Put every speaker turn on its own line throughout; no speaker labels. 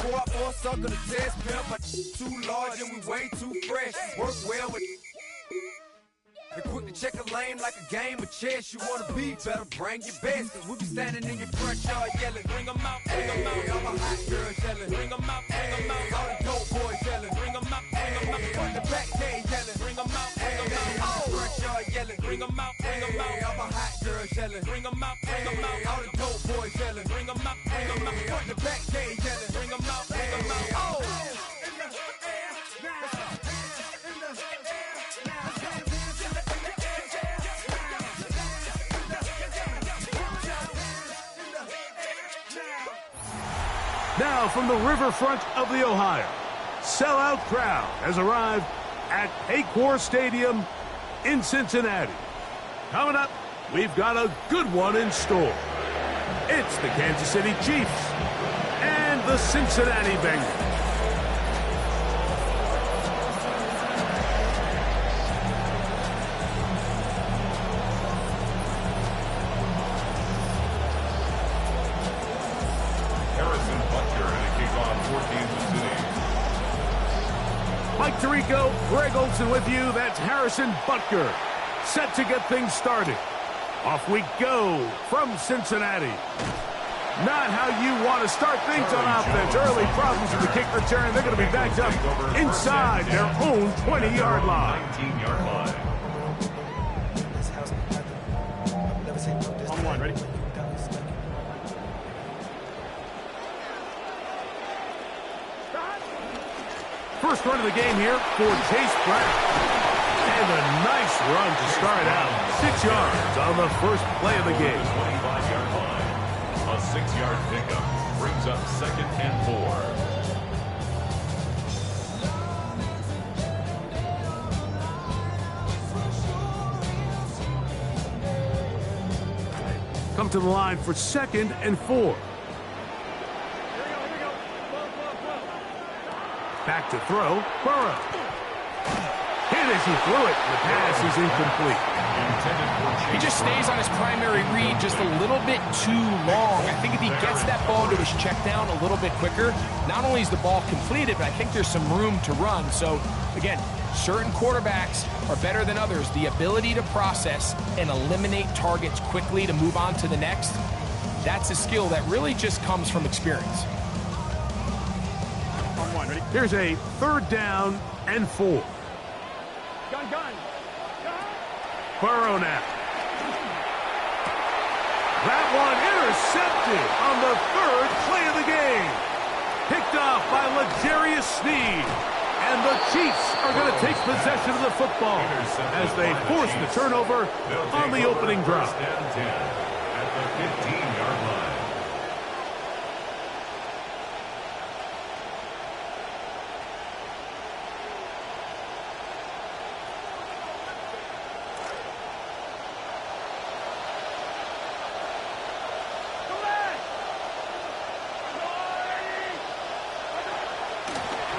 squad for a sucker to test. Pimp, my too large and we way too fresh. Work well with. And quick to check a lane like a game of chess. You wanna be better, bring your best. Cause we be standing in your front yard yelling. Bring 'em out, bring 'em out. All my hot girls yelling. Bring 'em out, bring 'em out. All the dope boys yelling. Bring 'em out, bring 'em out. Front the back cage yelling. Bring 'em out, bring 'em out. All the front yard yelling. Bring 'em out, bring 'em out. All my hot girls yelling. Bring 'em out, bring 'em out. All the dope boys yelling. Bring 'em out, bring 'em out. Front the back cage yelling. Bring 'em out, bring 'em out. Oh!
Now from the riverfront of the Ohio, sellout crowd has arrived at Paycor Stadium in Cincinnati. Coming up, we've got a good one in store. It's the Kansas City Chiefs and the Cincinnati Bengals. Mike Tirico, Greg Olson with you. That's Harrison Butker, set to get things started. Off we go from Cincinnati. Not how you want to start things on offense. Early problems with the kick return. They're going to be backed up inside their own 20-yard line.
19-yard line.
On one, ready? First run of the game here for Chase Brown. And a nice run to start out. 6 yards on the first play of the game.
25-yard line. A 6-yard pickup brings up 2nd and 4.
Come to the line for 2nd and 4. Back to throw, Burrow. Hit as he threw it. The pass is incomplete.
He just stays on his primary read just a little bit too long. I think if he gets that ball to his check down a little bit quicker, not only is the ball completed, but I think there's some room to run. So, again, certain quarterbacks are better than others. The ability to process and eliminate targets quickly to move on to the next, that's a skill that really just comes from experience.
Here's a 3rd down and 4.
Gun.
Burrow now. That one intercepted on the 3rd play of the game. Picked off by L'Jarius Sneed. And the Chiefs are going to take possession of the football as they force the turnover on the opening drive.
At the 15-yard line.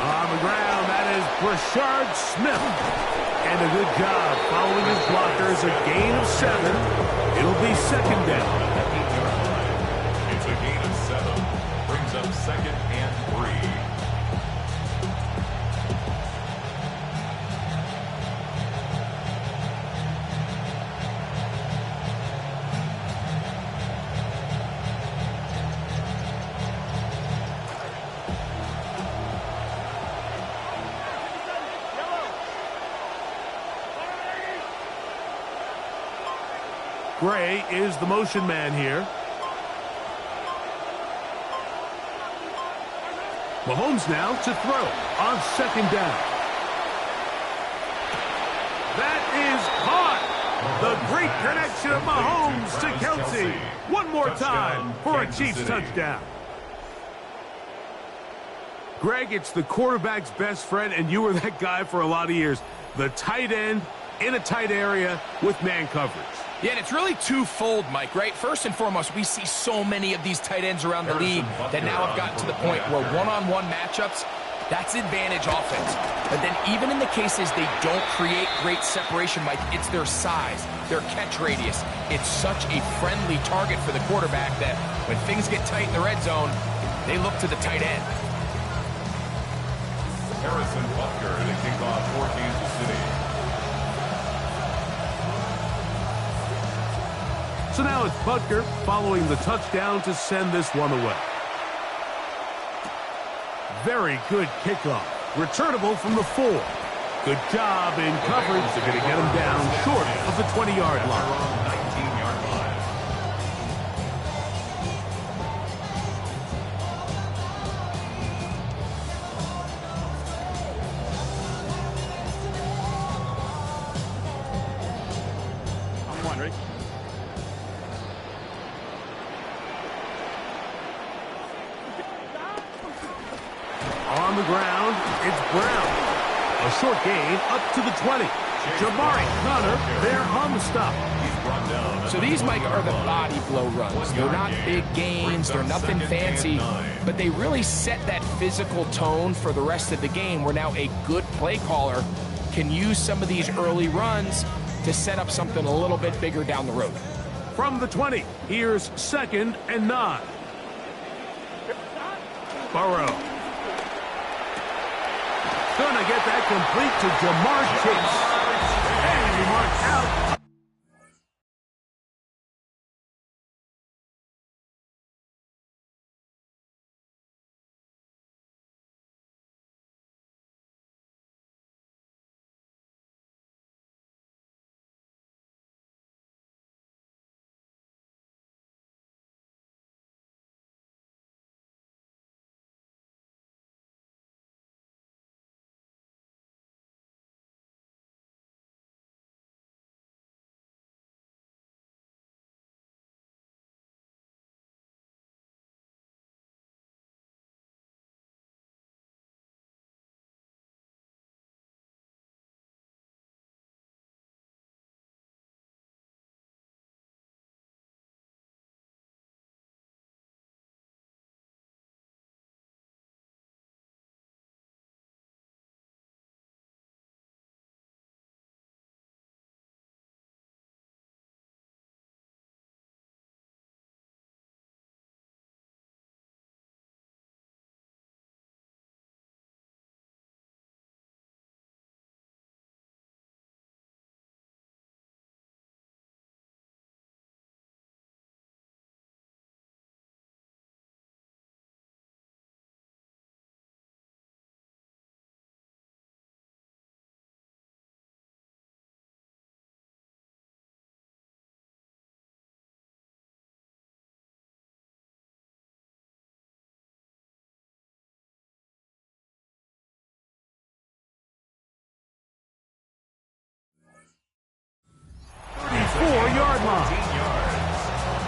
On the ground, that is Brashard Smith. And a good job following his blockers. A gain of 7. It'll be 2nd down.
It's a gain of 7. Brings up 2nd and 3.
Gray is the motion man here. Mahomes now to throw on 2nd down. That is caught. The great connection of Mahomes to Kelsey. One more time for a Chiefs touchdown. Greg, it's the quarterback's best friend, and you were that guy for a lot of years. The tight end in a tight area with man coverage.
Yeah, and it's really twofold, Mike, right? First and foremost, we see so many of these tight ends around the league that now have gotten to the point where one-on-one matchups, that's advantage offense. But then even in the cases they don't create great separation, Mike, it's their size, their catch radius. It's such a friendly target for the quarterback that when things get tight in the red zone, they look to the tight end.
Harrison Butker to kick off for Kansas City.
So now it's Butker following the touchdown to send this one away. Very good kickoff. Returnable from the 4. Good job in coverage. They're going to get him down short of the 20-yard line.
19-yard line.
I'm wondering.
On the ground, it's Brown. A short gain up to the 20. Jamari Connor there on the stop.
So these, Mike, are the body blow runs. They're not big gains. They're nothing fancy. But they really set that physical tone for the rest of the game where now a good play caller can use some of these early runs to set up something a little bit bigger down the road.
From the 20, here's 2nd and 9. Burrow. Gonna get that complete to Jamar Chase. And he marks out.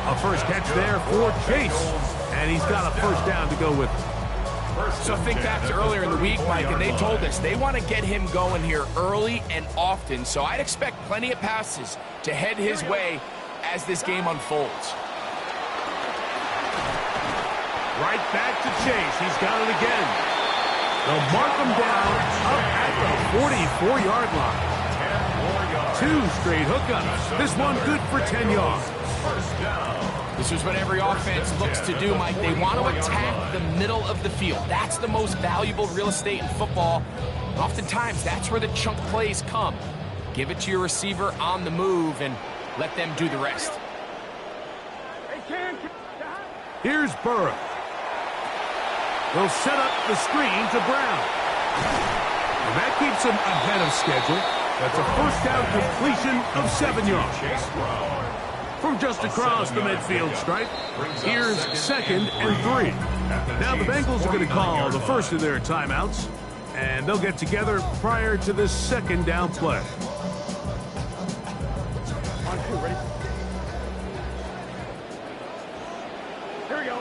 A first catch there for Chase. And he's got a first down to go with it.
So think back to earlier in the week, Mike, and they told us they want to get him going here early and often. So I'd expect plenty of passes to head his way as this game unfolds.
Right back to Chase. He's got it again. They'll mark him down up at the 44-yard line. 2 straight hookups. This one good for 10 yards.
This is what every offense looks to do, Mike. They want to attack the middle of the field. That's the most valuable real estate in football. Oftentimes, that's where the chunk plays come. Give it to your receiver on the move and let them do the rest.
Here's Burrow. They'll set up the screen to Brown. And that keeps him ahead of schedule. That's a first down completion of 7 yards. From just across the midfield stripe, here's 2nd and 3. Now the Bengals are going to call the first of their timeouts, and they'll get together prior to this 2nd down play.
On 2, ready? Here we go.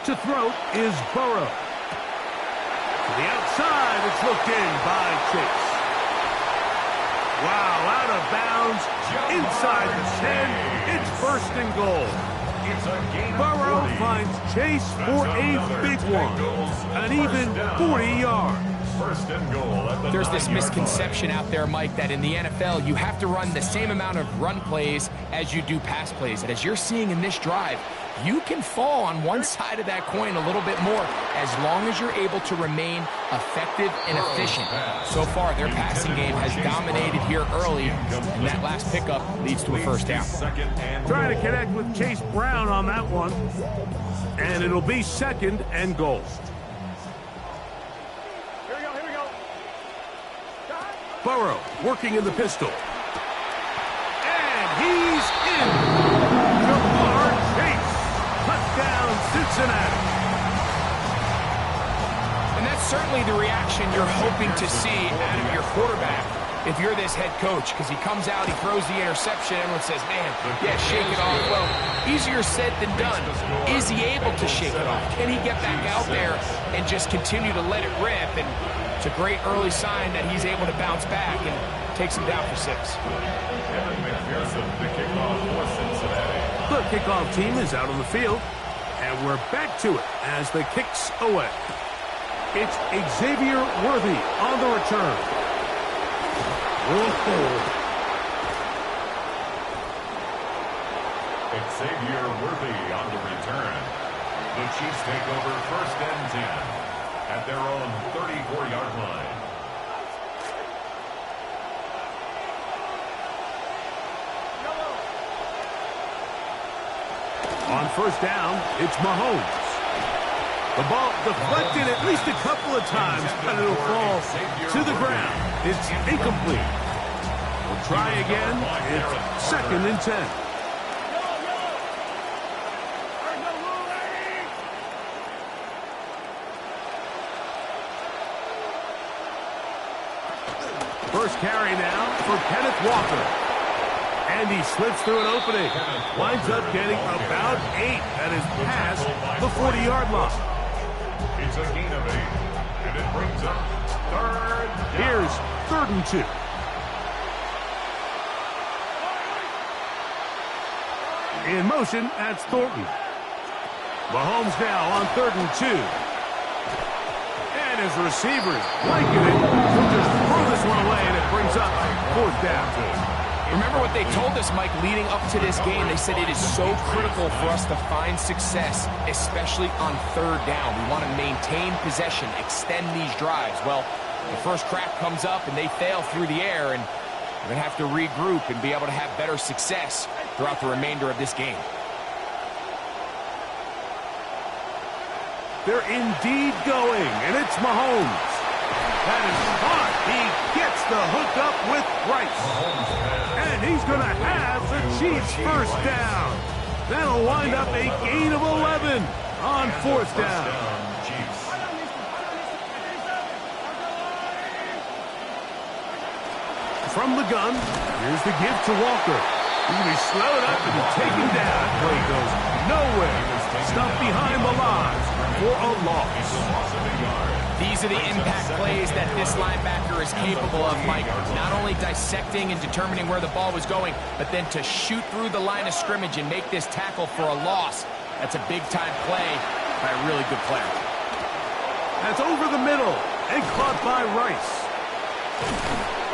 To throw is Burrow. To the outside, it's looked in by Chase. Wow, out of bounds, inside the 10, it's 1st and goal. Burrow finds Chase for a big one, an even 40 yards.
First and goal at the
There's this
9-yard
misconception out there, Mike, that in the NFL, you have to run the same amount of run plays as you do pass plays. And as you're seeing in this drive, you can fall on one side of that coin a little bit more as long as you're able to remain effective and efficient. So far, their passing game has dominated here early, and that last pickup leads to a first down.
Trying to connect with Chase Brown on that one. And it'll be second and goal.
Here we go, here we go.
Burrow working in the pistol. And he's in. Jamar Chase. Touchdown, Cincinnati.
And that's certainly the reaction you're hoping to see out of your quarterback if you're this head coach, because he comes out, he throws the interception, everyone says, man, yeah, shake it off. Well, easier said than done. Is he able to shake it off? Can he get back out there and just continue to let it rip? And it's a great early sign that he's able to bounce back and takes him down for 6.
The kickoff team is out on the field, and we're back to it as the kick's away. It's Xavier Worthy on the return.
Xavier Worthy on the return. The Chiefs take over first and 10 at their own 34-yard line.
On first down, it's Mahomes. The ball deflected at least a couple of times, but it'll fall to the ground. It's incomplete. We'll try again. It's second and 10. First carry now for Kenneth Walker. And he slips through an opening. Winds up getting about 8. That is past the 40-yard line.
It's a gain of 8, and it brings up third down.
Here's 3rd and 2. In motion, that's Thornton. Mahomes now on 3rd and 2. And his receivers blanket it. He'll just throw this one away, and it brings up 4th down.
Remember what they told us, Mike, leading up to this game. They said it is so critical for us to find success, especially on 3rd down. We want to maintain possession, extend these drives. Well, the first crack comes up, and they fail through the air, and we're going to have to regroup and be able to have better success throughout the remainder of this game.
They're indeed going, and it's Mahomes. That is hot. He gets the hook up with Rice. And he's going to have the Chiefs first down. That'll wind up a gain of 11 on 4th down. From the gun, here's the give to Walker. He's going to be slowed up and taken down. Play goes nowhere. Stuffed behind the line for a loss.
These are the impact plays that this linebacker is capable of, Mike. Not only dissecting and determining where the ball was going, but then to shoot through the line of scrimmage and make this tackle for a loss. That's a big-time play by a really good player.
That's over the middle and caught by Rice.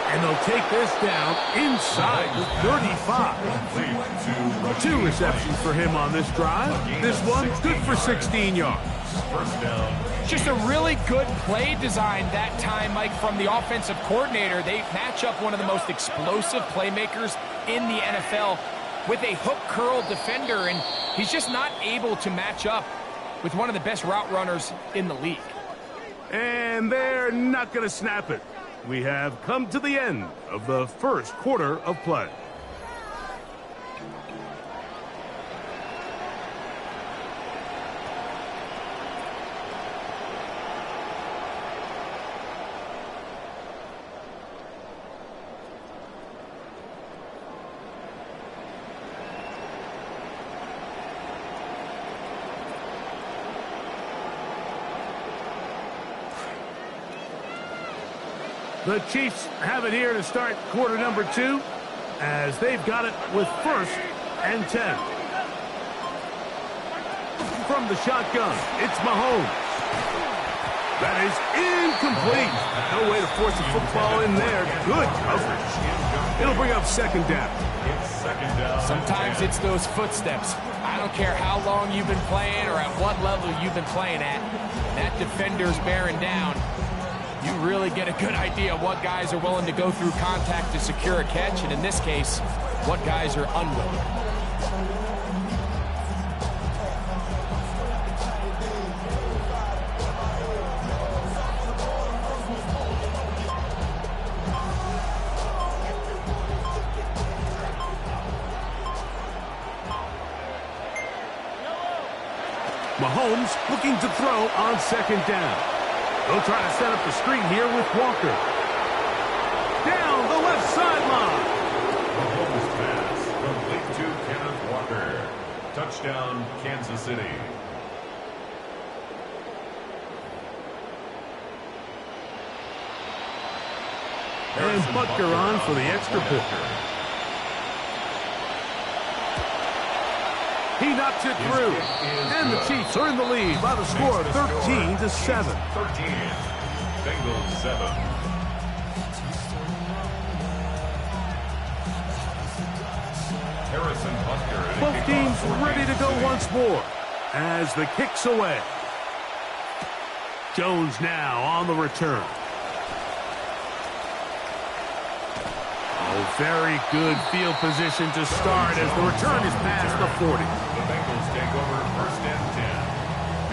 And they'll take this down inside the 35. 2 receptions for him on this drive. This one good for 16 yards.
First down.
Just a really good play design that time, Mike, from the offensive coordinator. They match up one of the most explosive playmakers in the NFL with a hook curl defender, and he's just not able to match up with one of the best route runners in the league.
And they're not going to snap it. We have come to the end of the first quarter of play. The Chiefs have it here to start quarter number 2 as they've got it with 1st and 10. From the shotgun, it's Mahomes. That is incomplete. No way to force the football in there. Good coverage. It'll bring up second down.
Sometimes it's those footsteps. I don't care how long you've been playing or at what level you've been playing at. That defender's bearing down. You really get a good idea of what guys are willing to go through contact to secure a catch, and in this case, what guys are unwilling.
Mahomes looking to throw on second down. He'll try to set up the screen here with Walker. Down the left sideline.
Mahomes pass complete to Kenneth Walker. Touchdown, Kansas City.
And Butker on for the extra point. He knocks it through. And the Chiefs are in the lead by the score of 13-7.
13. Bengals 7. Harrison Butker.
Both teams ready to go once more as the kick's away. Jones now on the return. Oh, very good field position to start as the return is past the 40.
The Bengals take over first and 10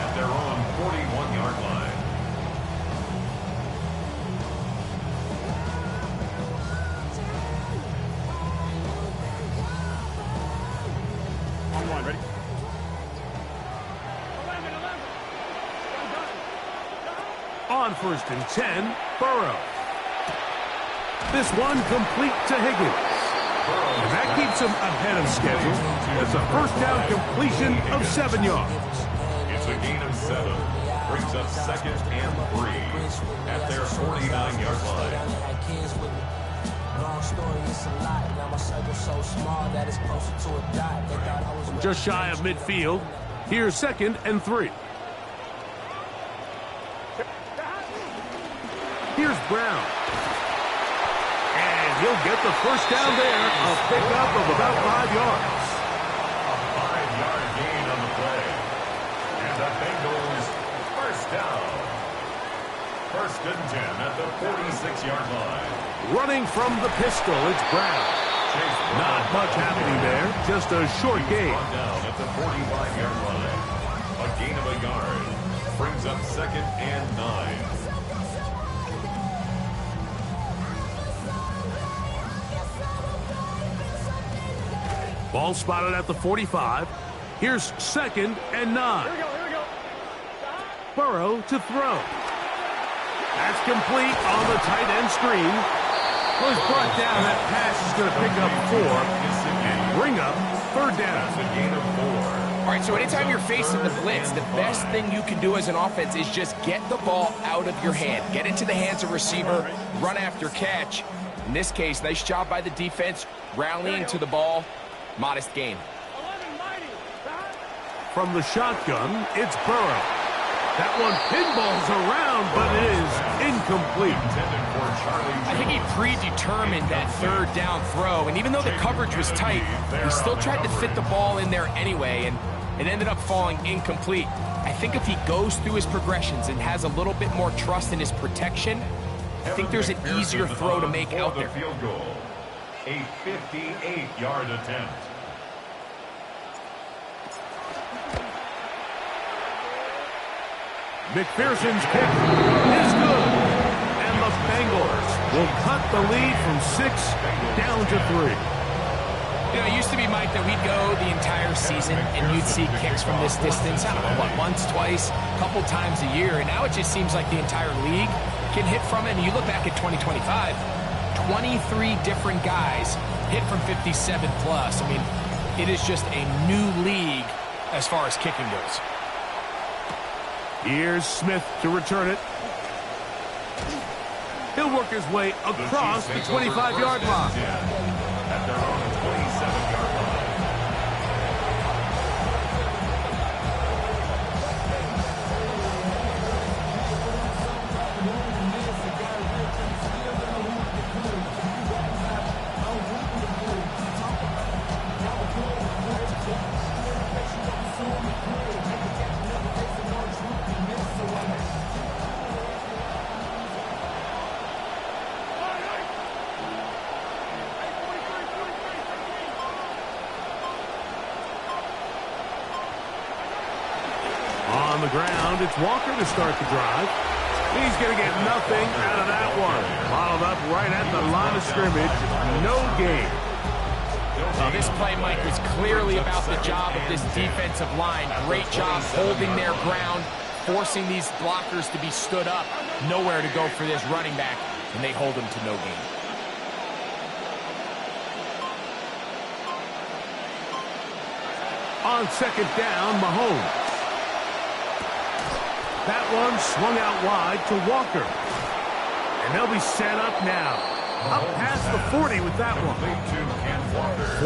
at their own 41-yard line.
On one, ready?
On first and 10, Burrow. This one complete to Higgins. And that keeps him ahead of schedule. That's a first down completion of 7 yards.
It's a gain of 7. Brings up second and 3 at their 49-yard line.
Just shy of midfield. Here's second and 3. Here's Brown. And he'll get the first down there. A pickup of about 5 yards.
A 5-yard gain on the play. And the Bengals first down. First and 10 at the 46-yard line.
Running from the pistol, it's Brown. Not much happening there. Just a short gain.
Down at the 45-yard line. A gain of a yard. Brings up second and 9.
Ball spotted at the 45. Here's second and 9.
Here we go.
Burrow to throw. That's complete on the tight end screen. Was brought down. That pass is going to pick up 4 and bring up third down.
That's a gain of 4.
All right, so anytime you're facing the blitz, the best thing you can do as an offense is just get the ball out of your hand. Get into the hands of receiver, run after catch. In this case, nice job by the defense, rallying to the ball. Modest gain.
From the shotgun, it's Burrow. That one pinballs around, but it is incomplete.
I think he predetermined that third down throw, and even though the coverage was tight, he still tried to fit the ball in there anyway, and it ended up falling incomplete. I think if he goes through his progressions and has a little bit more trust in his protection, I think there's an easier throw to make out there.
Field goal. A 58-yard attempt.
McPherson's kick is good. And the Bengals will cut the lead from 6 down to 3.
You know, it used to be, Mike, that we'd go the entire season and you'd see kicks from this distance, I don't know, what, once, twice, a couple times a year. And now it just seems like the entire league can hit from it. And you look back at 2025, 23 different guys hit from 57 plus. I mean, it is just a new league as far as kicking goes.
Here's Smith to return it. He'll work his way across the 25-yard line.
At their own 27-yard line.
the ground. It's Walker to start the drive. He's going to get nothing out of that one. Bottled up right at the line of scrimmage. No gain.
Well, this play, Mike, was clearly about the job of this defensive line. Great job holding their ground, forcing these blockers to be stood up. Nowhere to go for this running back, and they hold him to no gain.
On second down, Mahomes. That one swung out wide to Walker. And they'll be set up now. Up past the 40 with that one.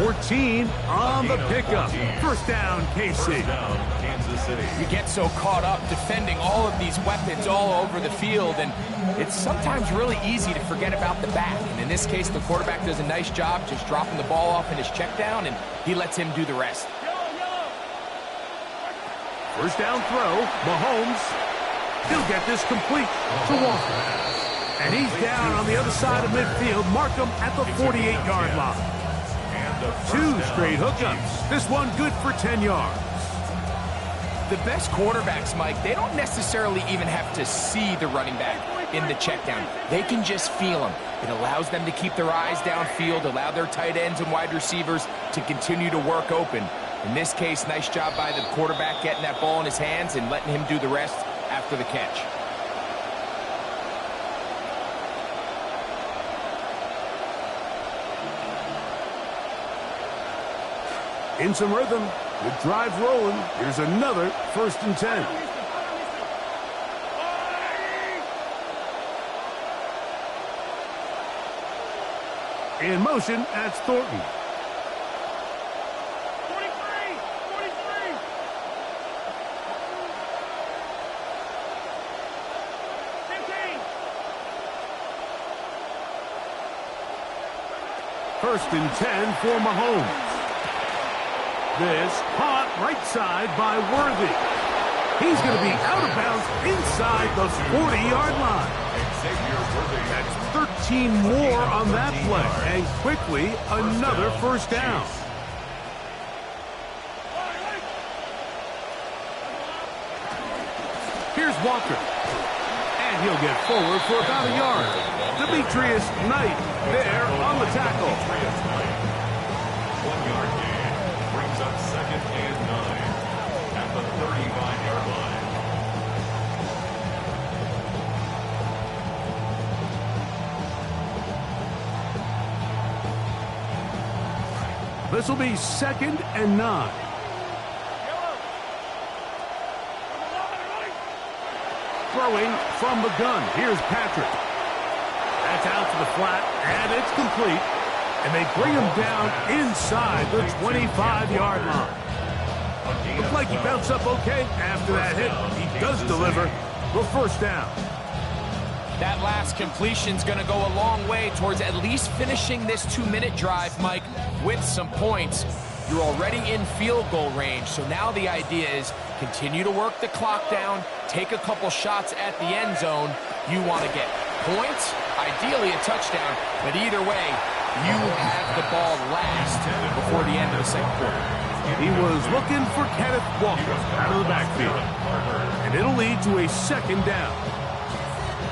14 on the pickup. First down, KC.
You get so caught up defending all of these weapons all over the field, and it's sometimes really easy to forget about the back. And in this case, the quarterback does a nice job just dropping the ball off in his check down, and he lets him do the rest.
First down throw, Mahomes. He'll get this complete to Walker. And he's down on the other side of midfield. Mark him at the 48-yard line. 2 straight hookups. This one good for 10 yards.
The best quarterbacks, Mike, they don't necessarily even have to see the running back in the check down. They can just feel him. It allows them to keep their eyes downfield, allow their tight ends and wide receivers to continue to work open. In this case, nice job by the quarterback getting that ball in his hands and letting him do the rest after the catch.
In some rhythm, the drive rolling. Here's another 1st and 10. In motion, that's Thornton. 1st and 10 for Mahomes. This caught right side by Worthy. He's going to be out of bounds inside the 40-yard line. That's 13 more on that play. And quickly, another first down. Here's Walker. And he'll get forward for about a yard. Demetrius Knight there on the tackle.
1 yard gain brings up 2nd and 9 at the 35-yard line.
This will be 2nd and 9. Throwing from the gun. Here's Patrick. That's out to the flat, and it's complete. And they bring him down inside the 25-yard line. Looks like he bounced up okay after that hit. He does deliver the first down.
That last completion's going to go a long way towards at least finishing this 2-minute drive, Mike, with some points. You're already in field goal range, so now the idea is continue to work the clock down, take a couple shots at the end zone. You want to get points, ideally a touchdown, but either way, you have the ball last before the end of the second quarter.
He was looking for Kenneth Walker out of the backfield, and it'll lead to a 2nd down.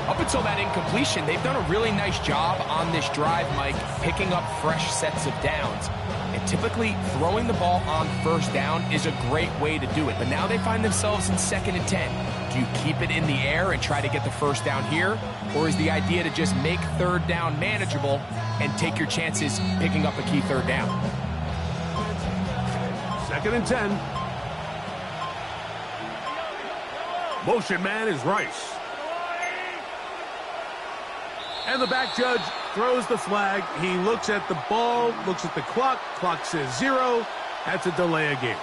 Up until that incompletion, they've done a really nice job on this drive, Mike, picking up fresh sets of downs. And typically, throwing the ball on 1st down is a great way to do it. But now they find themselves in 2nd and 10. Do you keep it in the air and try to get the first down here? Or is the idea to just make 3rd down manageable and take your chances picking up a key 3rd down?
2nd and 10. Motion man is Rice. And the back judge throws the flag. He looks at the ball, looks at the clock. Clock says 0. That's a delay of game.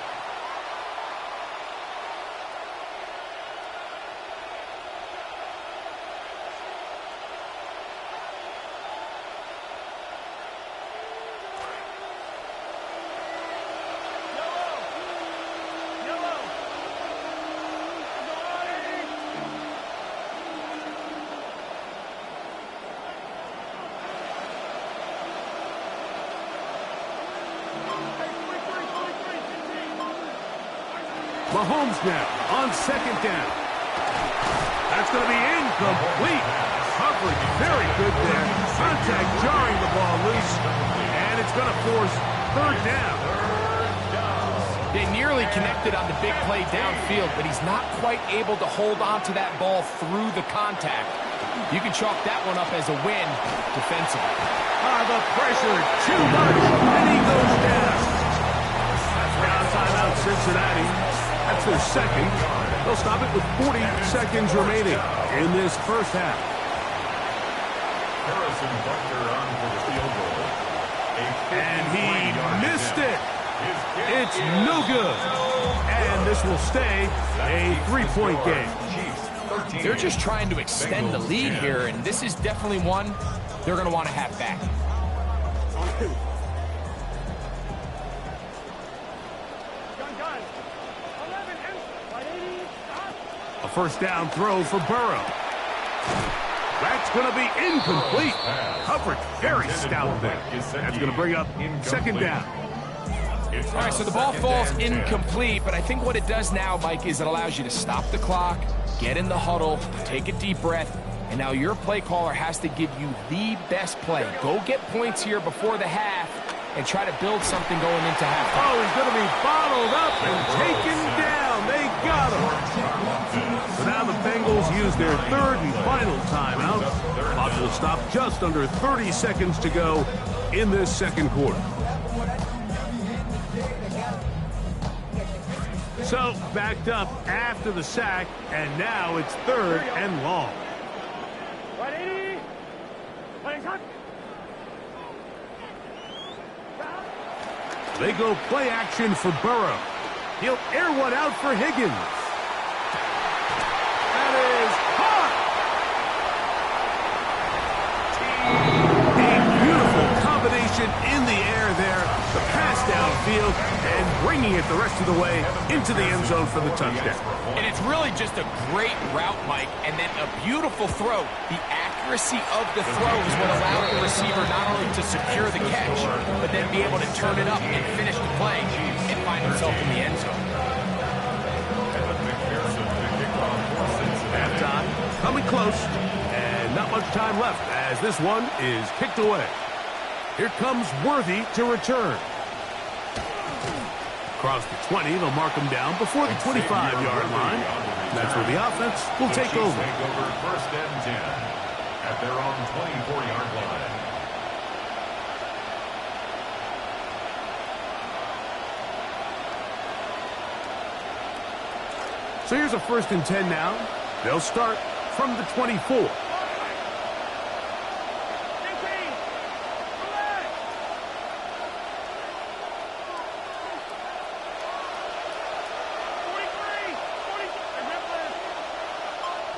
Mahomes now on second down. That's going to be incomplete. Coverage very good there. Contact jarring the ball loose. And it's going to force third down.
They nearly connected on the big play downfield, but he's not quite able to hold on to that ball through the contact. You can chalk that one up as a win defensively.
The pressure, too much, and he goes down. That's now timeout Cincinnati. That's their second. They'll stop it with 40 seconds remaining in this first half.
Harrison Butker on for the field goal.
And he missed it. It's no good. And this will stay a 3-point game.
They're just trying to extend the lead here, and this is definitely one they're going to want to have back.
A first down throw for Burrow. That's going to be incomplete. Coverage very stout there. That's going to bring up second down.
All right, so the ball falls incomplete, but I think what it does now, Mike, is it allows you to stop the clock, get in the huddle, take a deep breath, and now your play caller has to give you the best play. Go get points here before the half and try to build something going into halftime.
Oh, he's going to be bottled up and taken down. They got him. So now the Bengals use their third and final timeout. Clock will stop just under 30 seconds to go in this second quarter. So, backed up after the sack, and now it's third and long. They go play action for Burrow. He'll air one out for Higgins. That is caught! A beautiful combination in the air there. The pass downfield and bringing it the rest of the way into the end zone for the touchdown.
And it's really just a great route, Mike, and then a beautiful throw. The accuracy of the throw is what allowed the receiver not only to secure the catch, but then be able to turn it up and finish the play and find himself in the end zone.
Halftime coming close, and not much time left as this one is kicked away. Here comes Worthy to return. Across the 20, they'll mark him down before the 25-yard line. That's where the offense will take over.
First and 10 at their own 24-yard line.
So here's a first and 10 now. They'll start from the 24.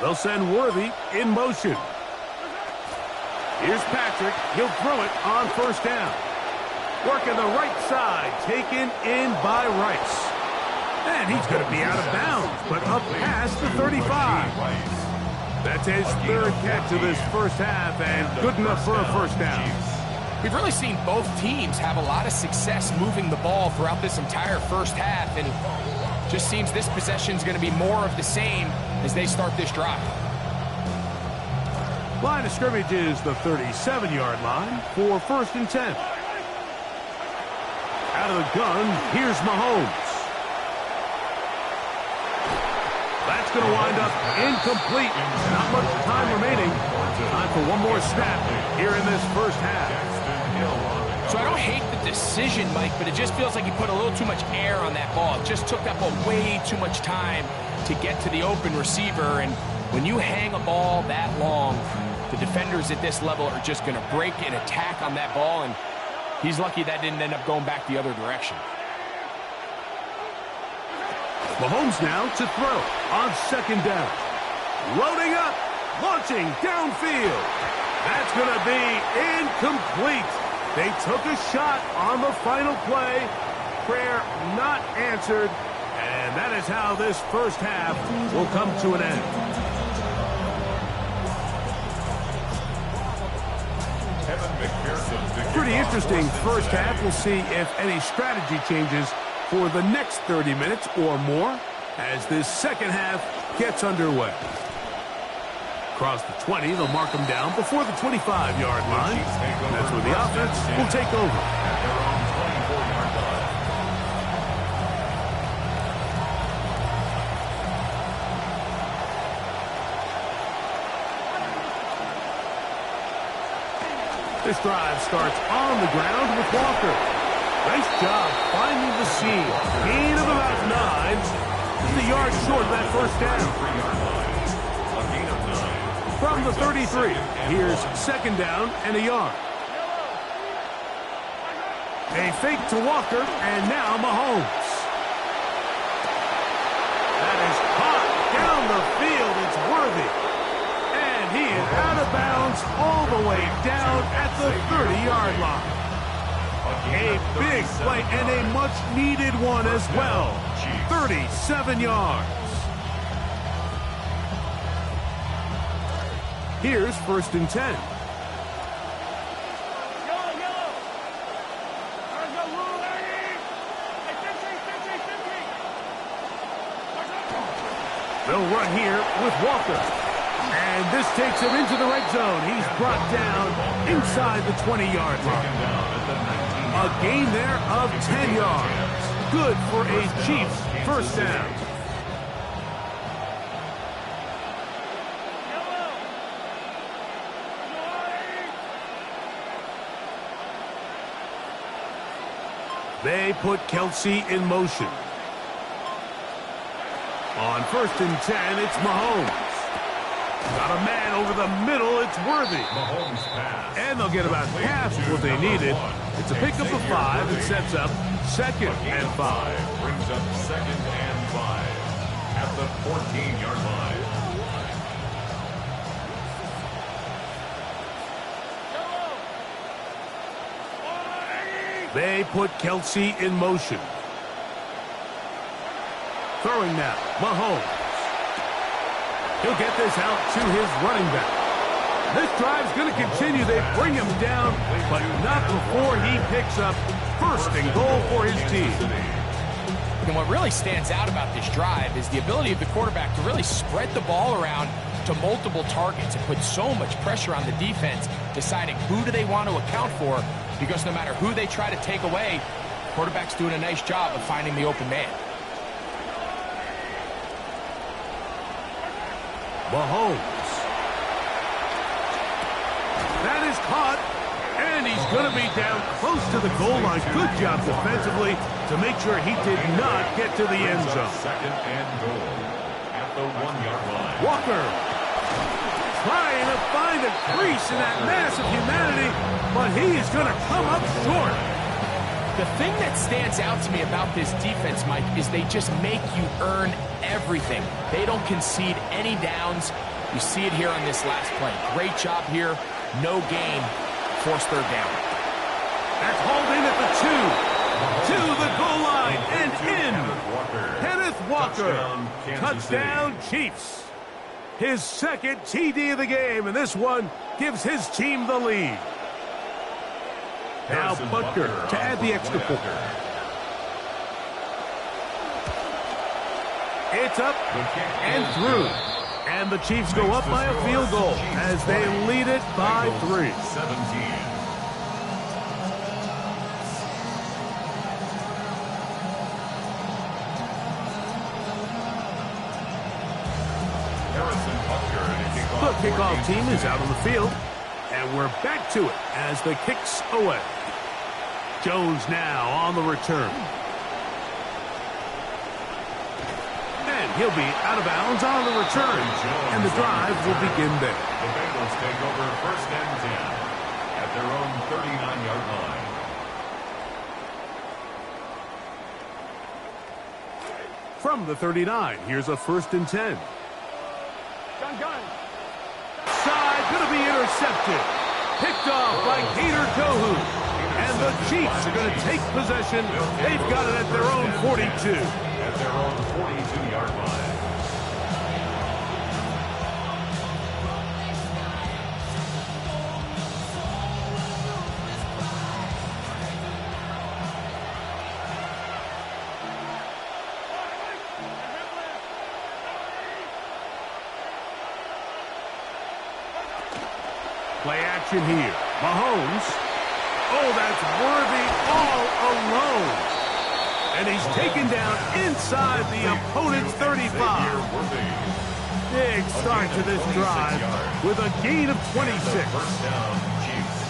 They'll send Worthy in motion. Here's Patrick. He'll throw it on first down. Working the right side, taken in by Rice. And he's going to be out of bounds, but up past the 35. That's his third catch of this first half, and good enough for a first down.
We've really seen both teams have a lot of success moving the ball throughout this entire first half, and just seems this possession is going to be more of the same as they start this drive.
Line of scrimmage is the 37-yard line for first and 10. Out of the gun, here's Mahomes. That's going to wind up incomplete. Not much time remaining. Time for one more snap here in this first half.
So I don't hate the decision, Mike, but it just feels like he put a little too much air on that ball. It just took that ball way too much time to get to the open receiver. And when you hang a ball that long, the defenders at this level are just going to break and attack on that ball. And he's lucky that didn't end up going back the other direction.
Mahomes now to throw on second down. Loading up, launching downfield. That's going to be incomplete. They took a shot on the final play. Prayer not answered. And that is how this first half will come to an end. Pretty interesting first half. We'll see if any strategy changes for the next 30 minutes or more. as this second half gets underway. Across the 20, they'll mark them down before the 25-yard line. That's where the offense will take over.
At their own 24-yard line.
This drive starts on the ground with Walker. Nice job finding the seam. Gain of about 9. Just a yard short of that first down.
3-yard line. A gain of 9.
From the 33, here's second down and a yard. A fake to Walker, and now Mahomes. That is caught down the field. It's worthy. And he is out of bounds all the way down at the 30-yard line. A big play and a much-needed one as well. 37 yards. Here's first and 10. They'll run here with Walker. And this takes him into the red zone. He's brought down inside the 20-yard line. A gain there of 10 yards. Good for a Chiefs first down. They put Kelsey in motion. On first and 10, it's Mahomes. Got a man over the middle, it's worthy.
Mahomes pass.
And they'll get about half what they needed. It's a pickup of 5 and sets up second and 5.
Brings up second and 5 at the 14-yard line.
They put Kelsey in motion. Throwing now, Mahomes. He'll get this out to his running back. This drive's going to continue. They bring him down, but not before he picks up first and goal for his team.
And what really stands out about this drive is the ability of the quarterback to really spread the ball around to multiple targets and put so much pressure on the defense, deciding who do they want to account for, because no matter who they try to take away, the quarterback's doing a nice job of finding the open man.
Mahomes. That is caught, and he's going to be down close to the goal line. Good job defensively to make sure he did not get to the end zone.
Second and goal at the 1-yard line.
Walker trying to find a crease in that mass of humanity, but he is going to come up short.
The thing that stands out to me about this defense, Mike, is they just make you earn everything. They don't concede any downs. You see it here on this last play. Great job here. No gain. Forced third down.
That's hauled in at the 2. To the goal line and in. Kenneth Walker. Touchdown Chiefs. His second TD of the game, and this one gives his team the lead. Now Butker to add the extra point. It's up and through. And the Chiefs go up by a field goal as they lead it by 3.
17.
The kickoff team is out on the field, and we're back to it as the kick's away. Jones now on the return. And he'll be out of bounds on the return, and the drive will begin there.
The Bengals take over first and 10 at their own 39-yard line.
From the 39, here's a first and 10. Side going to be intercepted. Picked off by Gator Tohu. And the Chiefs are going to take possession. They've got it at their own 42.
At their own 42-yard line.
Play action here. Mahomes. Oh, that's worthy all alone. And he's taken down inside the opponent's 35. Big start to this drive with a gain of 26.
First down, Chiefs.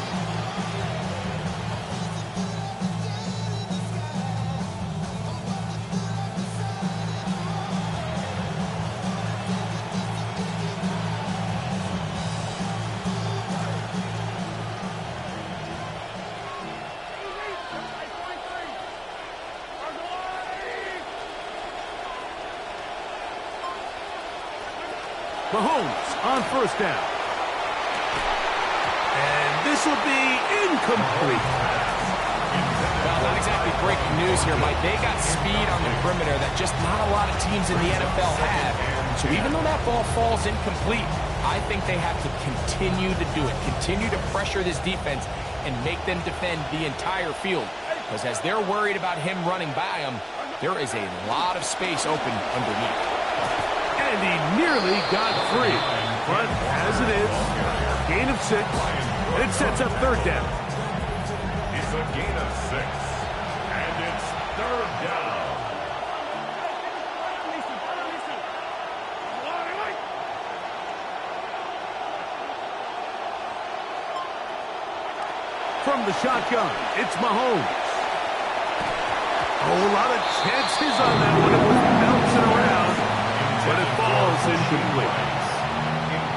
Mahomes on first down. And this will be incomplete.
Well, not exactly breaking news here, Mike. They got speed on the perimeter that just not a lot of teams in the NFL have. So even though that ball falls incomplete, I think they have to continue to do it. Continue to pressure this defense and make them defend the entire field. Because as they're worried about him running by them, there is a lot of space open underneath.
And he nearly got free. But as it is, gain of 6. And it sets up third down.
It's a gain of 6. And it's third down.
From the shotgun, it's Mahomes. Oh, a lot of chances on that one. It was bouncing around, but it falls incomplete.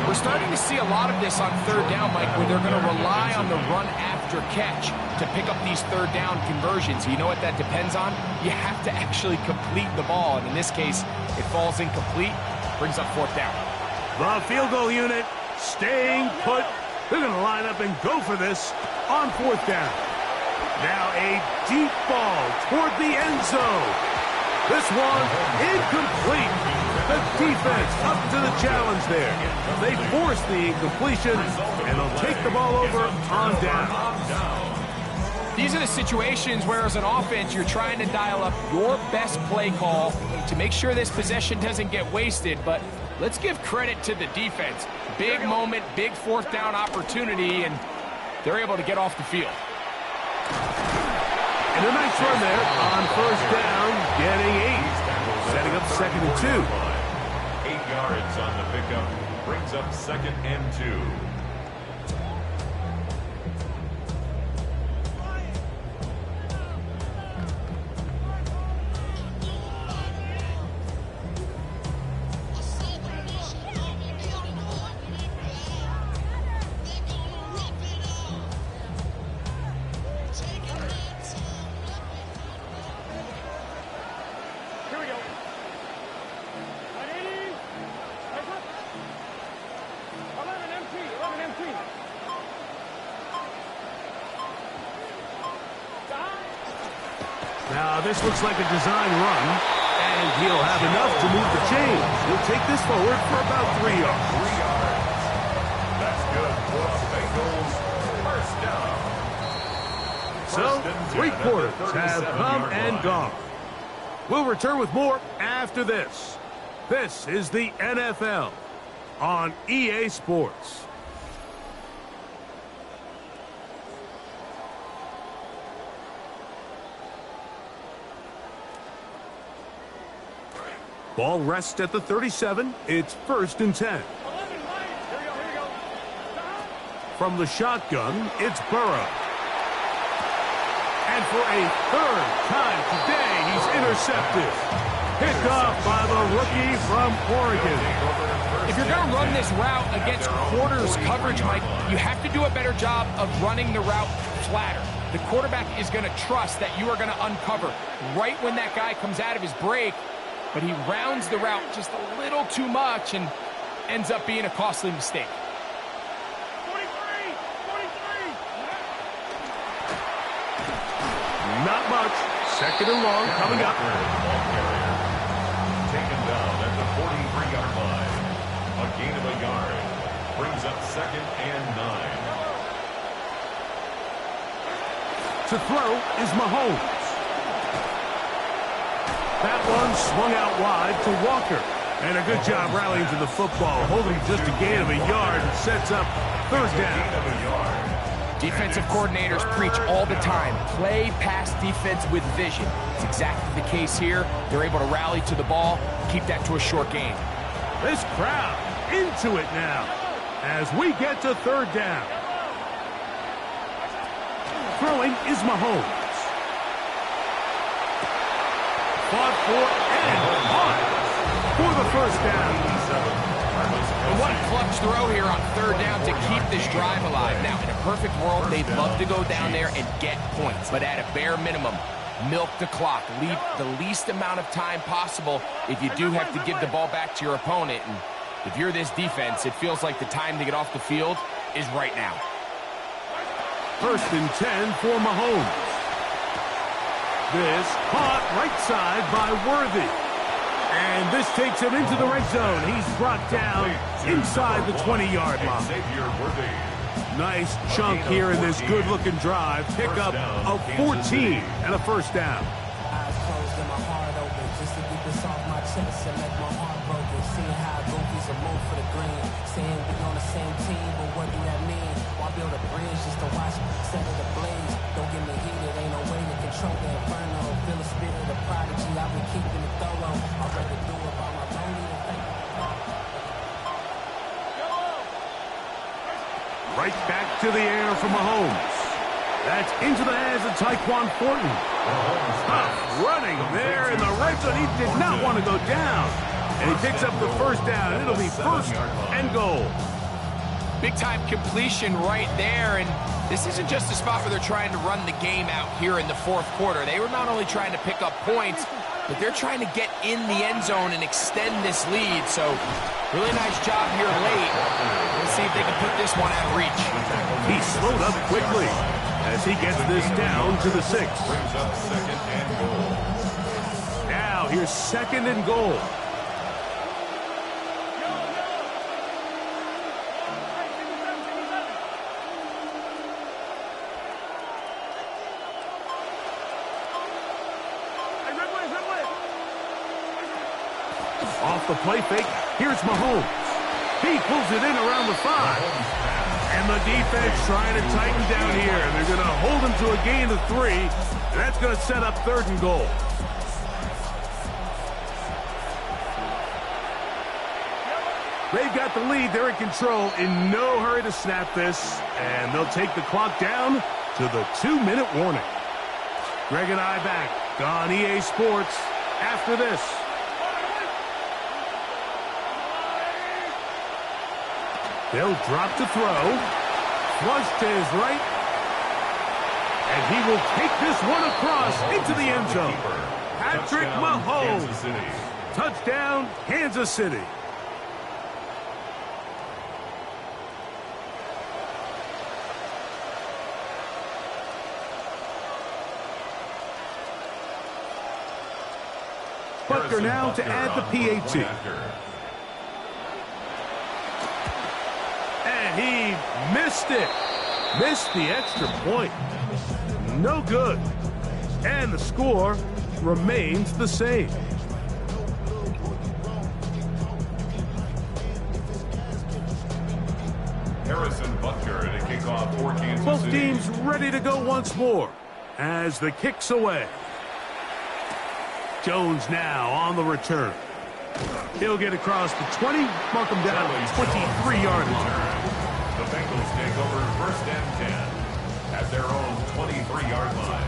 We're starting to see a lot of this on third down, Mike, where they're going to rely on the run after catch to pick up these third down conversions. You know what that depends on? You have to actually complete the ball, and in this case, it falls incomplete, brings up fourth down.
The field goal unit staying put. They're going to line up and go for this on fourth down. Now a deep ball toward the end zone. This one incomplete. The defense up to the challenge there. They force the incompletion, and they'll take the ball over on down.
These are the situations where, as an offense, you're trying to dial up your best play call to make sure this possession doesn't get wasted. But let's give credit to the defense. Big moment, big fourth down opportunity, and they're able to get off the field.
And a nice run there on first down, getting 8. Setting up 2nd and 2.
8 yards on the pickup. Brings up 2nd and 2.
Now, this looks like a design run, and he'll have enough to move the chains. He'll take this forward for about 3 yards.
3 yards. That's good for the Bengals. First down.
So, 3 quarters have come and gone. We'll return with more after this. This is the NFL on EA Sports. Ball rests at the 37. It's 1st and 10. From the shotgun, it's Burrow. And for a 3rd time today, he's intercepted. Picked off by the rookie from Oregon.
If you're going to run this route against quarters coverage, Mike, you have to do a better job of running the route flatter. The quarterback is going to trust that you are going to uncover right when that guy comes out of his break, but he rounds the route just a little too much and ends up being a costly mistake.
43!
Not much. 2nd and long coming up.
Taken down at the 43-yard line. A gain of a yard. Brings up 2nd and 9.
To throw is Mahomes. That one swung out wide to Walker. And a good job rallying to the football, holding just a gain of a yard and sets up third down.
Defensive coordinators preach all the time, play pass defense with vision. It's exactly the case here. They're able to rally to the ball, keep that to a short gain.
This crowd into it now as we get to third down. Throwing is Mahomes. Fought for and on for the first down.
And what clutch throw here on third down to keep this drive alive. Now, in a perfect world, they'd love to go down there and get points. But at a bare minimum, milk the clock. Leave the least amount of time possible if you do have to give the ball back to your opponent. And if you're this defense, it feels like the time to get off the field is right now.
First and 10 for Mahomes. This caught right side by Worthy. And this takes him into the red zone. He's brought down inside the 20-yard line. Nice chunk here in this good-looking drive. Pick up of 14 and a first down.
Eyes closed and my heart open just to get this off my chest and make my heart broken. Seeing how goofies are moved for the green. Saying we on the same team, but what do that mean? Why build a bridge just to watch set of the blaze? Don't get me heated, ain't no way to control the inferno. Feel the spirit of prodigy, I've been keeping it thorough. I'd rather do it by my own even think.
Right back to the air for Mahomes. That's into the hands of Tyquan Thornton. Tough running there in the red zone. He did not want to go down. And he picks up the first down. It'll be first and goal.
Big-time completion right there, and this isn't just a spot where they're trying to run the game out here in the fourth quarter. They were not only trying to pick up points, but they're trying to get in the end zone and extend this lead. So, really nice job here late. Let's see if they can put this one out of reach.
He slowed up quickly as he gets this down to the 6.
Brings up second and goal.
Now, here's second and goal. Off the play fake, here's Mahomes. He pulls it in around the 5. And the defense trying to tighten down here. They're going to hold him to a gain of 3. And that's going to set up third and goal. They've got the lead. They're in control. In no hurry to snap this. And they'll take the clock down to the 2-minute warning. Greg and I back on EA Sports after this. They'll drop to throw. Flush to his right. And he will take this one across into the end zone. Patrick Mahomes. Touchdown, Kansas City. Butker now to add the PAT. And he missed it. Missed the extra point. No good. And the score remains the same.
Harrison Butker at a kickoff for Kansas
Both
City.
teams ready to go once more as the kick's away. Jones now on the return. He'll get across the 20, mark him down at the 23-yard line.
The Bengals take over first and 10 at their own 23-yard line.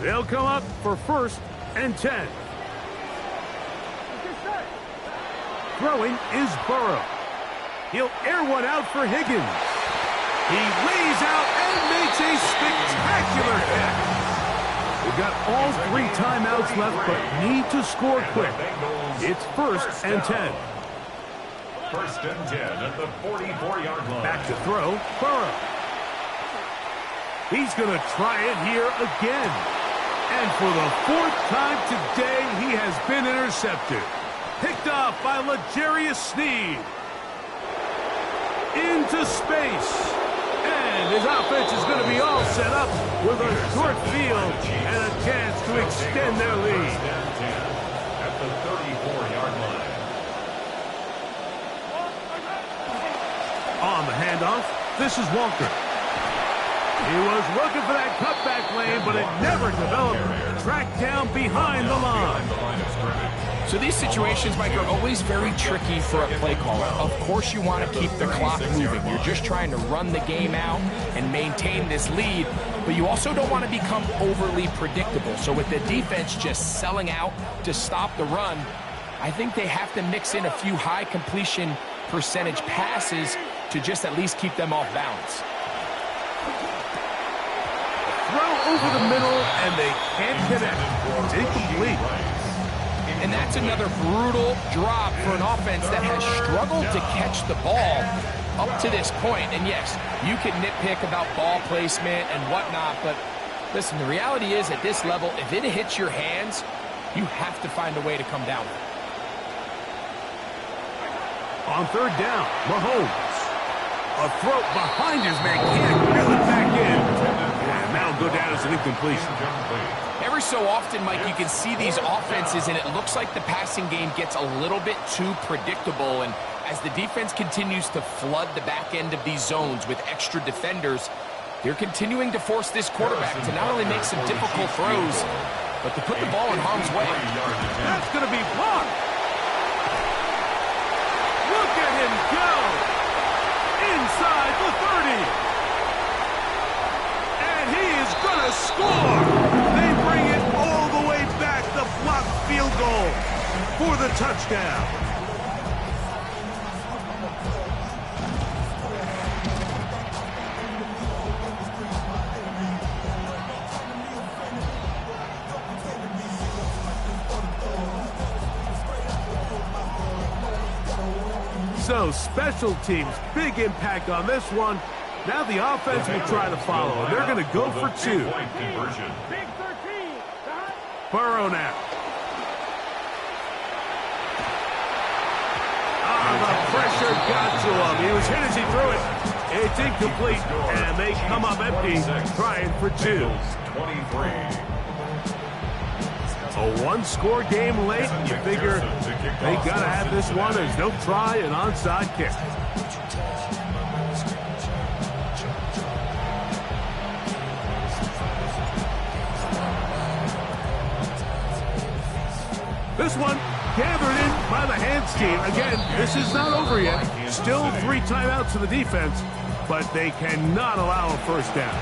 They'll come up for first and 10. Throwing is Burrow. He'll air one out for Higgins. He lays out and makes a spectacular catch. We've got all 3 timeouts left, but need to score quick. It's first and 10.
First and 10 at the 44-yard line.
Back to throw, Burrow. He's going to try it here again. And for the 4th time today, he has been intercepted. Picked off by L'Jarius Sneed. into space. And his offense is going to be all set up with a short field and a chance to extend their lead.
At the 34-yard line.
On the handoff, this is Walker. He was looking for that cutback lane, but it never developed. Tracked down behind the line.
So these situations, Mike, are always very tricky for a play caller. Of course you want to keep the clock moving. You're just trying to run the game out and maintain this lead, but you also don't want to become overly predictable. So with the defense just selling out to stop the run, I think they have to mix in a few high completion percentage passes to just at least keep them off balance.
Throw over the middle, and they can't connect. It's incomplete.
And that's another brutal drop for an offense that has struggled to catch the ball up to this point. And yes, you can nitpick about ball placement and whatnot, but listen, the reality is at this level, if it hits your hands, you have to find a way to come down.
On third down, Mahomes. A throw behind his man, can't reel it back in. And that'll go down as an incompletion.
Every so often, Mike, you can see these offenses, and it looks like the passing game gets a little bit too predictable. And as the defense continues to flood the back end of these zones with extra defenders, they're continuing to force this quarterback to not only make some difficult throws, but to put the ball in harm's way.
That's going to be blocked. Look at him go. Inside the 30. And he is going to score. They bring it all the way back. The blocked field goal for the touchdown. So, special teams, big impact on this one. Now the offense will try to follow, and they're going to go for two. Burrow now. The pressure got to him. He was hit as he threw it. It's incomplete, and they come up empty, trying for two.
23.
A one-score game late, you figure they got to have this one. There's no try, an onside kick. This one gathered in by the hands team. Again, this is not over yet. Still 3 timeouts for the defense, but they cannot allow a first down.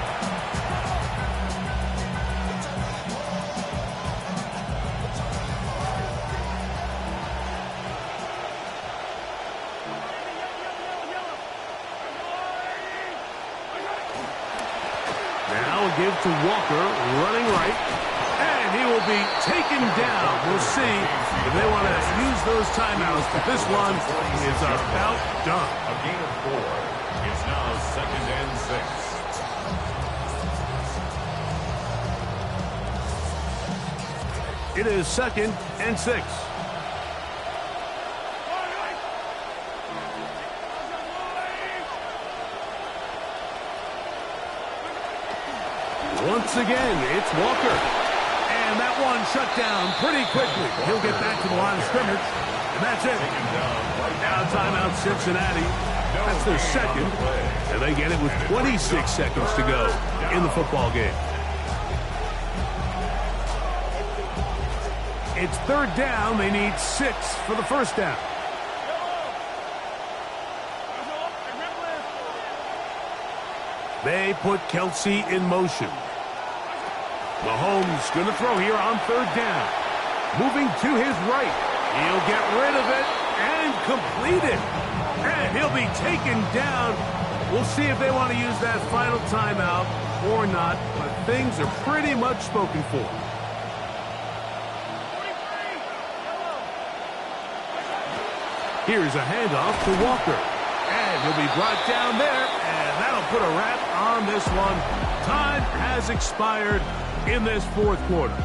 Give to Walker, running right, and he will be taken down. We'll see if they want to use those timeouts, but this one is about done.
A gain of 4. It's now 2nd and 6.
It is 2nd and 6. Once again, it's Walker. And that one shut down pretty quickly. He'll get back to the line of scrimmage. And that's it. Now timeout Cincinnati. That's their second. And they get it with 26 seconds to go in the football game. It's third down. They need 6 for the first down. They put Kelsey in motion. Mahomes going to throw here on third down. Moving to his right. He'll get rid of it and complete it. And he'll be taken down. We'll see if they want to use that final timeout or not, but things are pretty much spoken for. Here's a handoff to Walker. And he'll be brought down there, and that'll put a wrap on this one. Time has expired in this fourth quarter.